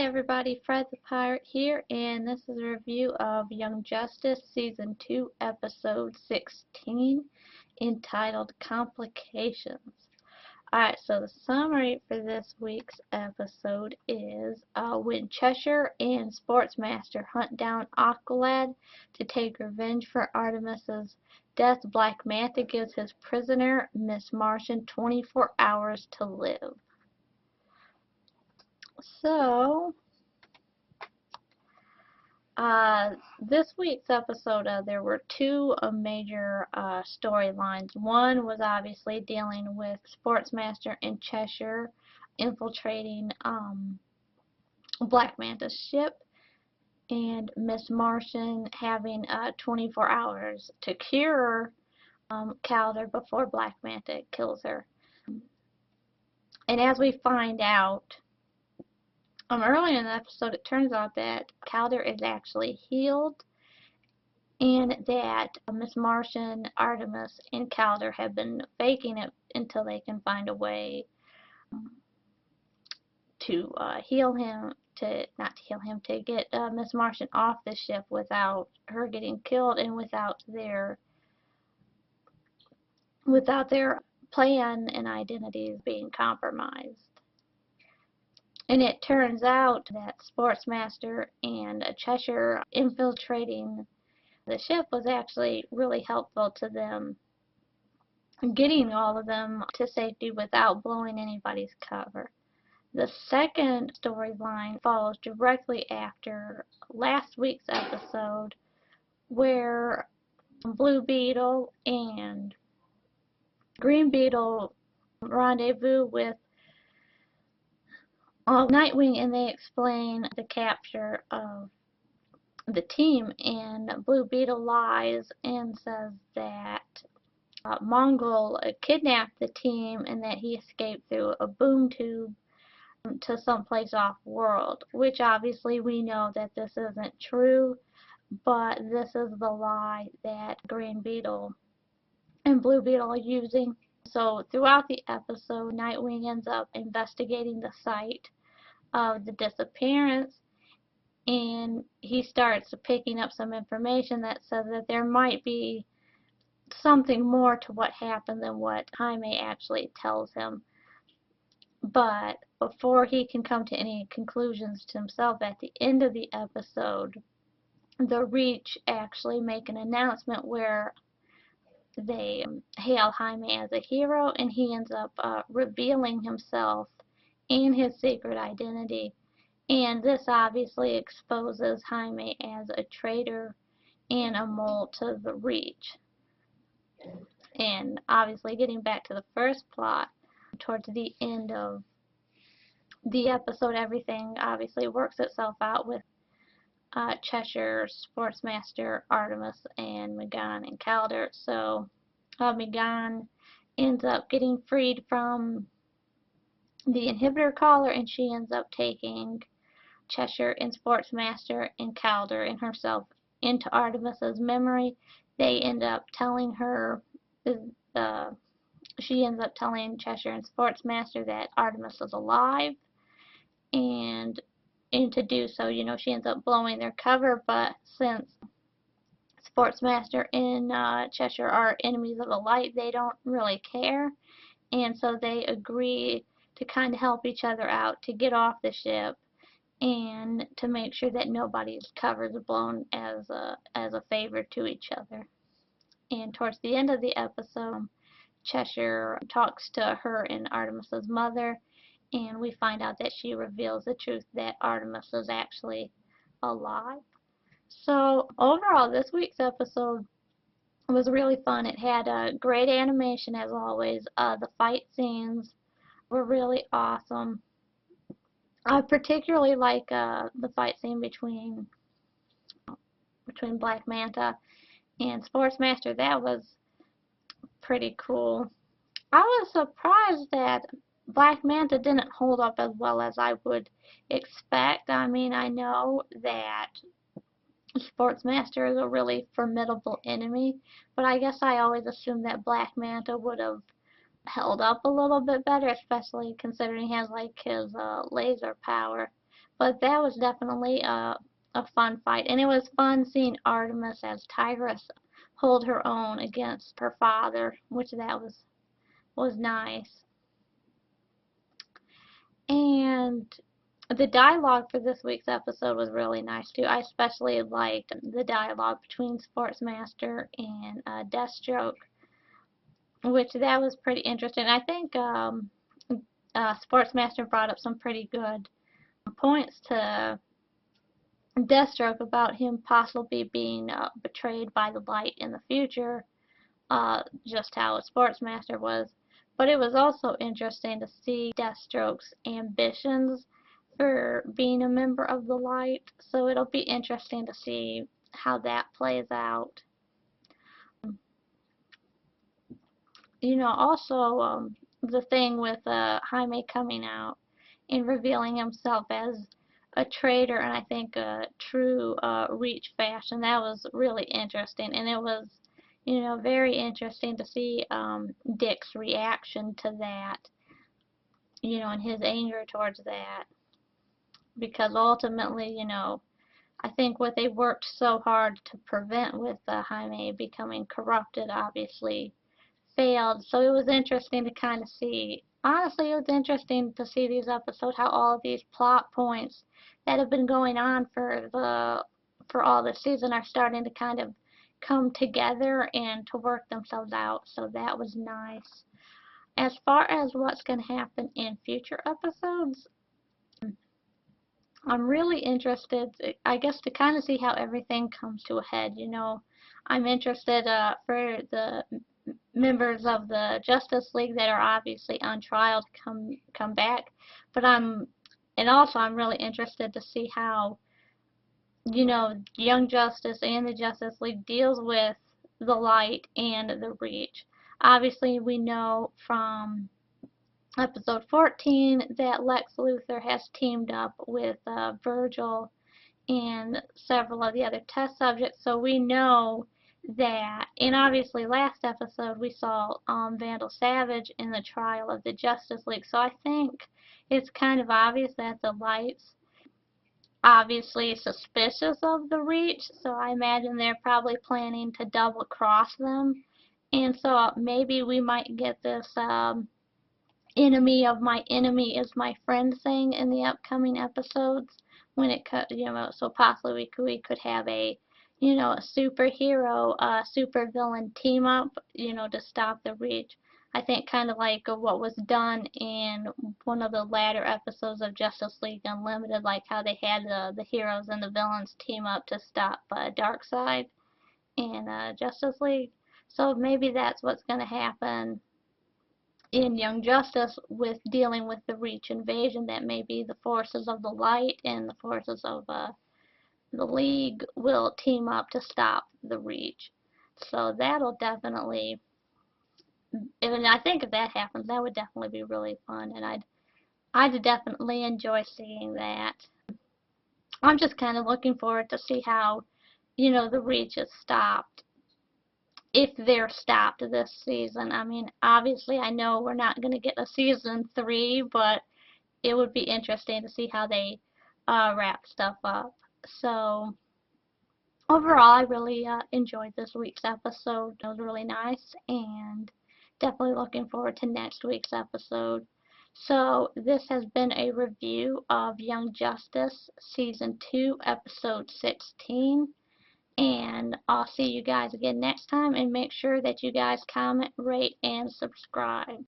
Hi everybody, Fred the Pirate here, and this is a review of Young Justice Season 2, Episode 16, entitled Complications. Alright, so the summary for this week's episode is when Cheshire and Sportsmaster hunt down Aqualad to take revenge for Artemis's death, Black Manta gives his prisoner, Miss Martian, 24 hours to live. So, this week's episode, there were two major storylines. One was obviously dealing with Sportsmaster and Cheshire infiltrating Black Manta's ship, and Miss Martian having 24 hours to cure Calder before Black Manta kills her. And as we find out, early in the episode, it turns out that Calder is actually healed, and that Miss Martian, Artemis, and Calder have been faking it until they can find a way to heal him, to get Miss Martian off the ship without her getting killed and without their plan and identities being compromised. And it turns out that Sportsmaster and Cheshire infiltrating the ship was actually really helpful to them, getting all of them to safety without blowing anybody's cover. The second storyline follows directly after last week's episode, where Blue Beetle and Green Beetle rendezvous with Nightwing, and they explain the capture of the team, and Blue Beetle lies and says that Mongol kidnapped the team and that he escaped through a boom tube to someplace off-world, which obviously we know that this isn't true, but this is the lie that Green Beetle and Blue Beetle are using. So throughout the episode, Nightwing ends up investigating the site of the disappearance, and he starts picking up some information that says that there might be something more to what happened than what Jaime actually tells him. But before he can come to any conclusions to himself, at the end of the episode, the Reach actually make an announcement where they hail Jaime as a hero, and he ends up revealing himself and his secret identity. And this obviously exposes Jaime as a traitor and a mole to the Reach. And obviously, getting back to the first plot, towards the end of the episode, everything obviously works itself out with Cheshire, Sportsmaster, Artemis, and Megan and Calder. So Megan ends up getting freed from the inhibitor collar, and she ends up taking Cheshire and Sportsmaster and Calder and herself into Artemis's memory. They end up telling her, she ends up telling Cheshire and Sportsmaster that Artemis is alive, and to do so, she ends up blowing their cover, but since Sportsmaster and Cheshire are enemies of the light, they don't really care, and so they agree to kind of help each other out to get off the ship and to make sure that nobody's cover is blown as a favor to each other. And towards the end of the episode, Cheshire talks to her and Artemis's mother, and we find out that she reveals the truth that Artemis is actually alive. So overall, this week's episode was really fun. It had a great animation as always. The fight scenes were really awesome. I particularly like the fight scene between Black Manta and Sportsmaster. That was pretty cool. I was surprised that Black Manta didn't hold up as well as I would expect. I mean, I know that Sportsmaster is a really formidable enemy, but I guess I always assumed that Black Manta would have held up a little bit better, especially considering he has like his laser power. But that was definitely a fun fight, and it was fun seeing Artemis as Tigress hold her own against her father, which that was nice. And the dialogue for this week's episode was really nice too. I especially liked the dialogue between Sportsmaster and Deathstroke, which that was pretty interesting. I think Sportsmaster brought up some pretty good points to Deathstroke about him possibly being betrayed by the light in the future, just how a Sportsmaster was. But it was also interesting to see Deathstroke's ambitions for being a member of the light, so it'll be interesting to see how that plays out. Also, the thing with Jaime coming out and revealing himself as a traitor, and I think a true Reach fashion, that was really interesting, and it was, very interesting to see Dick's reaction to that, and his anger towards that, because ultimately, I think what they worked so hard to prevent with Jaime becoming corrupted, obviously failed. So it was interesting to kind of see. Honestly, it was interesting to see these episodes, how all of these plot points that have been going on for all the season are starting to kind of come together and to work themselves out. So that was nice. As far as what's going to happen in future episodes, I'm really interested, I guess, to kind of see how everything comes to a head. I'm interested for the members of the Justice League that are obviously on trial to come back. But I'm really interested to see how, Young Justice and the Justice League deals with the light and the Reach. Obviously, we know from episode 14 that Lex Luthor has teamed up with Virgil and several of the other test subjects, so we know that. And obviously last episode we saw Vandal Savage in the trial of the Justice League, so I think it's kind of obvious that the Light's obviously suspicious of the Reach, so I imagine they're probably planning to double cross them, and so maybe we might get this enemy of my enemy is my friend thing in the upcoming episodes, when it so possibly we could have a a superhero super villain team up, to stop the Reach. I think kind of like what was done in one of the latter episodes of Justice League Unlimited, like how they had the heroes and the villains team up to stop Darkseid and Justice League. So maybe that's what's going to happen in Young Justice with dealing with the Reach invasion, that maybe the forces of the light and the forces of the League will team up to stop the Reach. So that'll definitely, and I think if that happens, that would definitely be really fun, and I'd definitely enjoy seeing that. I'm just kind of looking forward to see how, the Reach is stopped, if they're stopped this season. I mean, obviously, I know we're not going to get a season 3, but it would be interesting to see how they wrap stuff up. So, overall, I really enjoyed this week's episode. It was really nice, and definitely looking forward to next week's episode. So, this has been a review of Young Justice Season 2, Episode 16. And I'll see you guys again next time, and make sure that you guys comment, rate, and subscribe.